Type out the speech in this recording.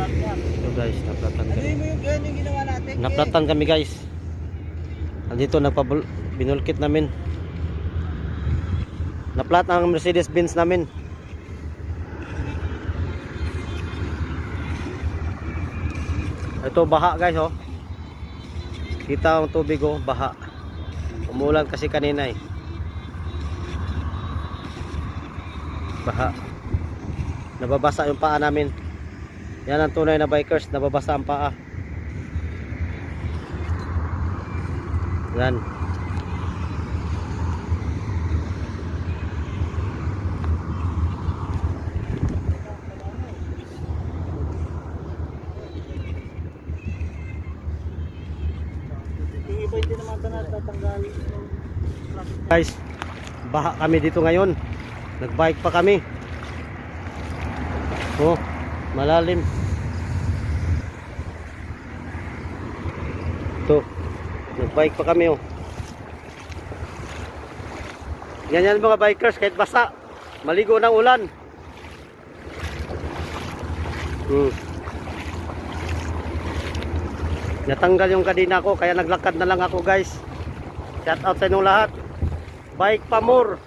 Ito guys, naplatan kami. Ano mo yung ginawa natin? Naplatan kami guys. Andito binulkit namin. Naplat ang Mercedes Benz namin. Ito baha guys oh. Kita ang tubig oh, baha. Umulan kasi kanina eh. Baha. Nababasa yung paa namin. Yan ang tunay na bikers, nababasa ang paa. Yan. Yung iba hindi naman tatanggalin. Guys, baha kami dito ngayon. Nagbike pa kami. Oh, malalim. Ito, nagbike pa kami oh. Ganyan mga bikers kahit basa, maligo ng ulan. Natanggal yung kadena ko kaya naglakad na lang ako guys. Shout out sa inyong lahat. Bike pa more.